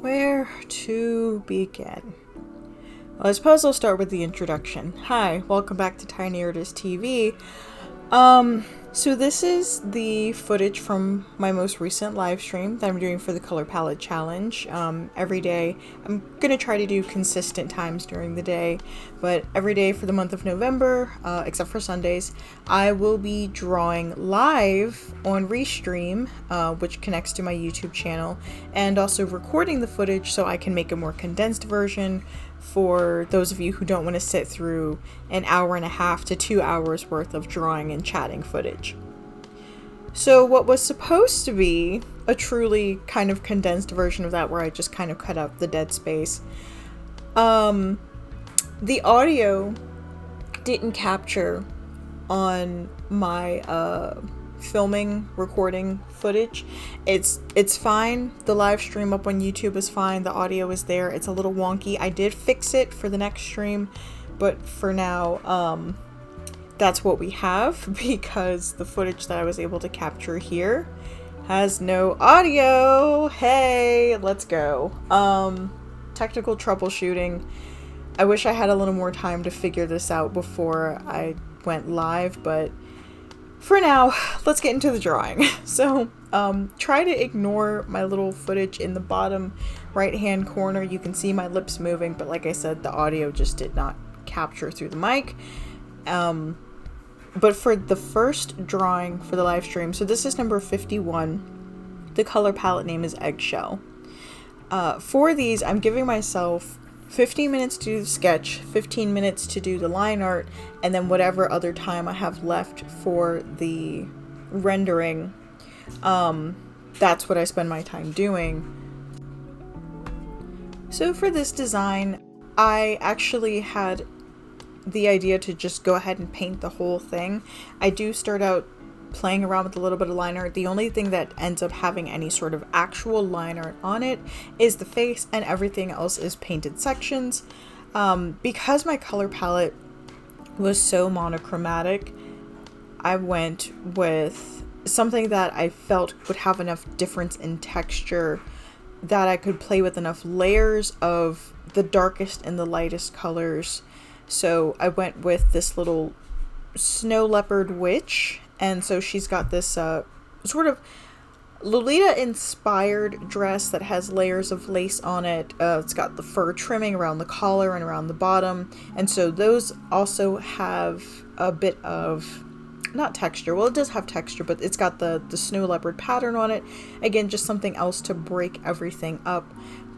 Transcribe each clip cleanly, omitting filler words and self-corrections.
Where to begin? Well, I suppose I'll start with the introduction. Hi, welcome back to Tiny Artist TV. So this is the footage from my most recent live stream that I'm doing for the Color Palette Challenge. Every day, I'm gonna try to do consistent times during the day, but every day for the month of November, except for Sundays, I will be drawing live on Restream, which connects to my YouTube channel, and also recording the footage so I can make a more condensed version for those of you who don't want to sit through an hour and a half to 2 hours worth of drawing and chatting footage. So what was supposed to be a truly kind of condensed version of that, where I just kind of cut out the dead space, the audio didn't capture on my filming recording footage. It's fine. The live stream up on YouTube is fine. The audio is there. It's a little wonky. I did fix it for the next stream, but for now, that's what we have, because the footage that I was able to capture here has no audio. Hey, let's go. Technical troubleshooting. I wish I had a little more time to figure this out before I went live, but for now, let's get into the drawing. So, try to ignore my little footage in the bottom right-hand corner. You can see my lips moving, but like I said, the audio just did not capture through the mic. But for the first drawing for the live stream, so this is number 51. The color palette name is Eggshell. For these, I'm giving myself 15 minutes to do the sketch, 15 minutes to do the line art, and then whatever other time I have left for the rendering, that's what I spend my time doing. So for this design, I actually had the idea to just go ahead and paint the whole thing. I do start out playing around with a little bit of line art. The only thing that ends up having any sort of actual line art on it is the face, and everything else is painted sections. Because my color palette was so monochromatic, I went with something that I felt would have enough difference in texture that I could play with enough layers of the darkest and the lightest colors. So I went with this little snow leopard witch, and so she's got this sort of Lolita-inspired dress that has layers of lace on it. It's got the fur trimming around the collar and around the bottom, and so those also have a bit of, not texture, well, it does have texture, but it's got the snow leopard pattern on it. Again, just something else to break everything up,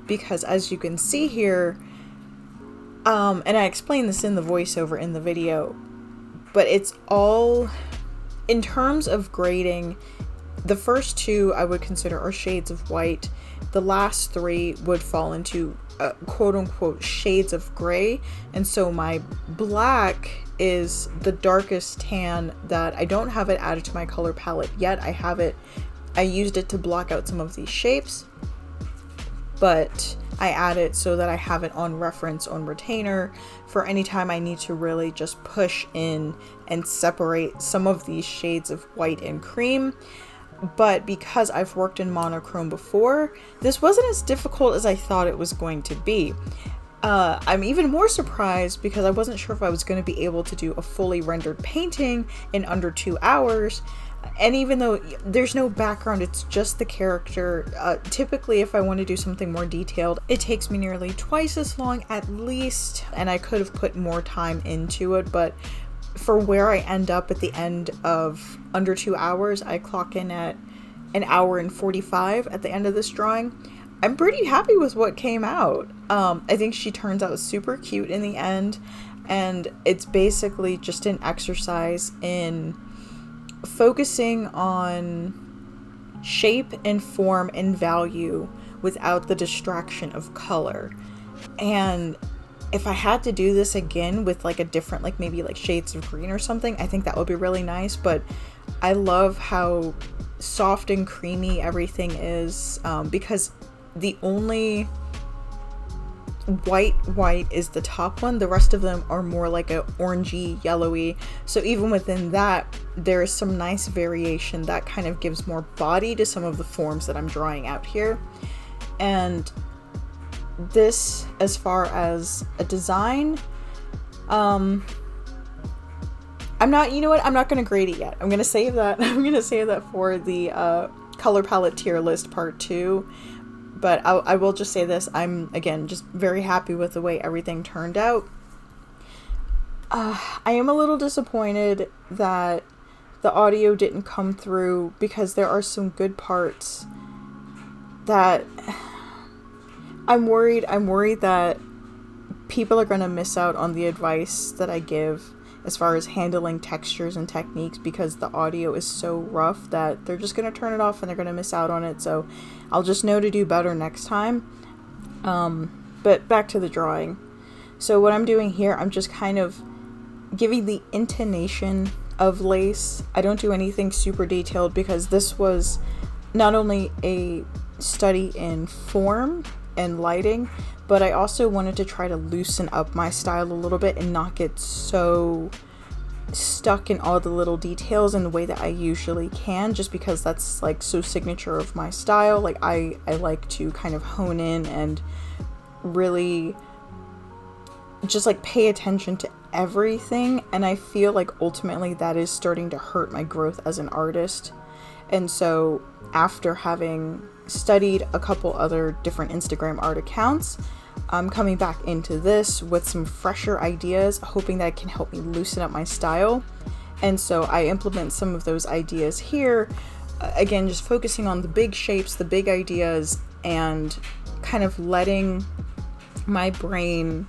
because as you can see here, and I explained this in the voiceover in the video, but it's all, in terms of grading, the first two I would consider are shades of white. The last three would fall into quote-unquote shades of gray, and so my black is the darkest tan that I don't have it added to my color palette yet. I used it to block out some of these shapes, but I add it so that I have it on reference on retainer for any time I need to really just push in and separate some of these shades of white and cream. But because I've worked in monochrome before, this wasn't as difficult as I thought it was going to be. I'm even more surprised because I wasn't sure if I was going to be able to do a fully rendered painting in under 2 hours. And even though there's no background, it's just the character. Typically, if I want to do something more detailed, it takes me nearly twice as long at least, and I could have put more time into it, but for where I end up at the end of under 2 hours, I clock in at 1 hour and 45 at the end of this drawing. I'm pretty happy with what came out. I think she turns out super cute in the end, and it's basically just an exercise in focusing on shape and form and value without the distraction of color. And if I had to do this again with like a different, like maybe like shades of green or something, I think that would be really nice. But I love how soft and creamy everything is, because the only white is the top one. The rest of them are more like a orangey, yellowy. So even within that, there is some nice variation that kind of gives more body to some of the forms that I'm drawing out here. And this, as far as a design, I'm not, you know what, I'm not going to grade it yet. I'm going to save that. I'm going to save that for the color palette tier list part 2. But I will just say this. I'm, again, just very happy with the way everything turned out. I am a little disappointed that the audio didn't come through, because there are some good parts that I'm worried that people are going to miss out on the advice that I give as far as handling textures and techniques, because the audio is so rough that they're just going to turn it off and they're going to miss out on it. So I'll just know to do better next time. But back to the drawing. So what I'm doing here, I'm just kind of giving the intonation of lace. I don't do anything super detailed, because this was not only a study in form and lighting, but I also wanted to try to loosen up my style a little bit and not get so stuck in all the little details in the way that I usually can, just because that's like so signature of my style. Like I like to kind of hone in and really just like pay attention to everything, and I feel like ultimately that is starting to hurt my growth as an artist. And so after having studied a couple other different Instagram art accounts, I'm coming back into this with some fresher ideas, hoping that it can help me loosen up my style. And so I implement some of those ideas here, again, just focusing on the big shapes, the big ideas, and kind of letting my brain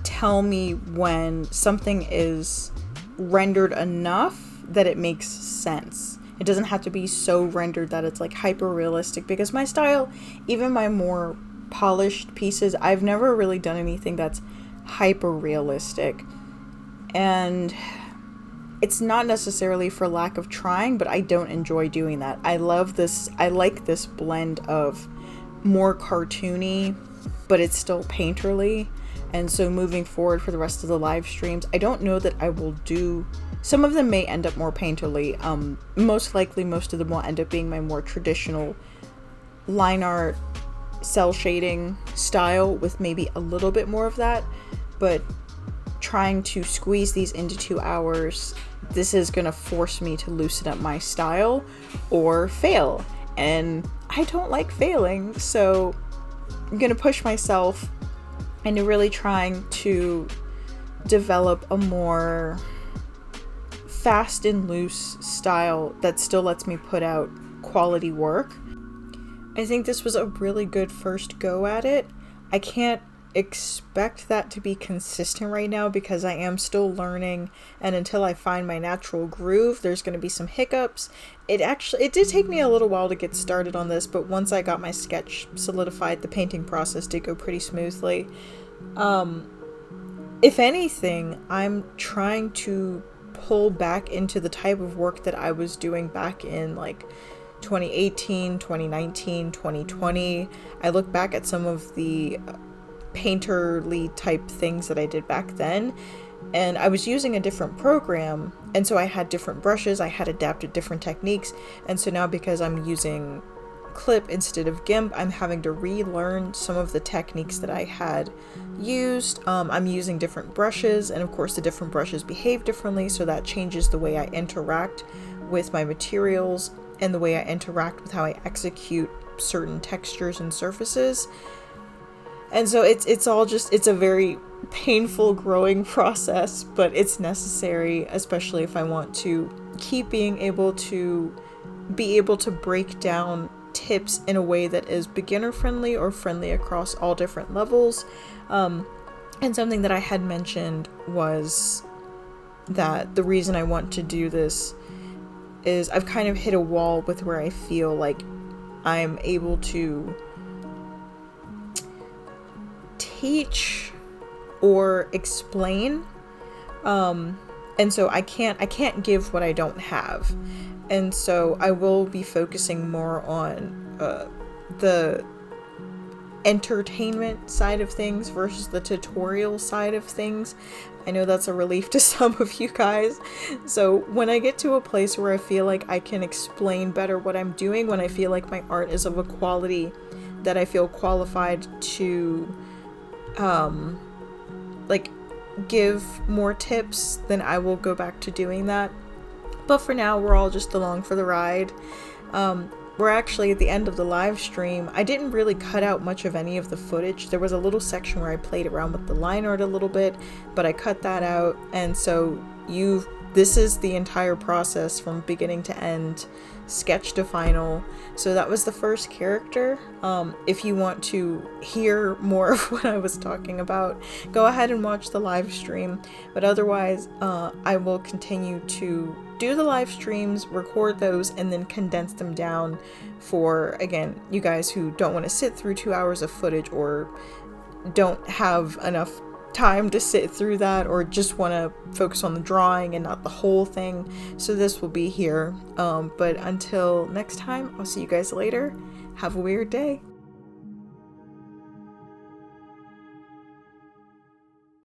tell me when something is rendered enough that it makes sense. It doesn't have to be so rendered that it's like hyper realistic, because my style, even my more polished pieces, I've never really done anything that's hyper realistic. And it's not necessarily for lack of trying, but I don't enjoy doing that. I like this blend of more cartoony, but it's still painterly. And so moving forward for the rest of the live streams, I don't know that I will do, some of them may end up more painterly. Most likely most of them will end up being my more traditional line art, cell shading style with maybe a little bit more of that. But trying to squeeze these into 2 hours, this is gonna force me to loosen up my style or fail. And I don't like failing, so I'm gonna push myself into really trying to develop a more fast and loose style that still lets me put out quality work. I think this was a really good first go at it. I can't expect that to be consistent right now, because I am still learning, and until I find my natural groove, there's going to be some hiccups. It did take me a little while to get started on this, but once I got my sketch solidified, the painting process did go pretty smoothly. If anything, I'm trying to pull back into the type of work that I was doing back in like 2018, 2019, 2020. I look back at some of the painterly type things that I did back then, and I was using a different program, and so I had different brushes, I had adapted different techniques, and so now because I'm using Clip instead of GIMP, I'm having to relearn some of the techniques that I had used. I'm using different brushes, and of course the different brushes behave differently, so that changes the way I interact with my materials and the way I interact with how I execute certain textures and surfaces. And so it's a very painful growing process, but it's necessary, especially if I want to keep being able to break down tips in a way that is beginner friendly or friendly across all different levels. And something that I had mentioned was that the reason I want to do this is I've kind of hit a wall with where I feel like I'm able to teach or explain, and so I can't give what I don't have, and so I will be focusing more on the entertainment side of things versus the tutorial side of things. I know that's a relief to some of you guys. So when I get to a place where I feel like I can explain better what I'm doing, when I feel like my art is of a quality that I feel qualified to like give more tips, then I will go back to doing that. But for now, we're all just along for the ride. We're actually at the end of the live stream. I didn't really cut out much of any of the footage. There was a little section where I played around with the line art a little bit, but I cut that out. And so this is the entire process from beginning to end, sketch to final. So that was the first character. If you want to hear more of what I was talking about, go ahead and watch the live stream. But otherwise, I will continue to do the live streams, record those, and then condense them down for, again, you guys who don't want to sit through 2 hours of footage or don't have enough time to sit through that, or just want to focus on the drawing and not the whole thing. So this will be here. But until next time, I'll see you guys later. Have a weird day.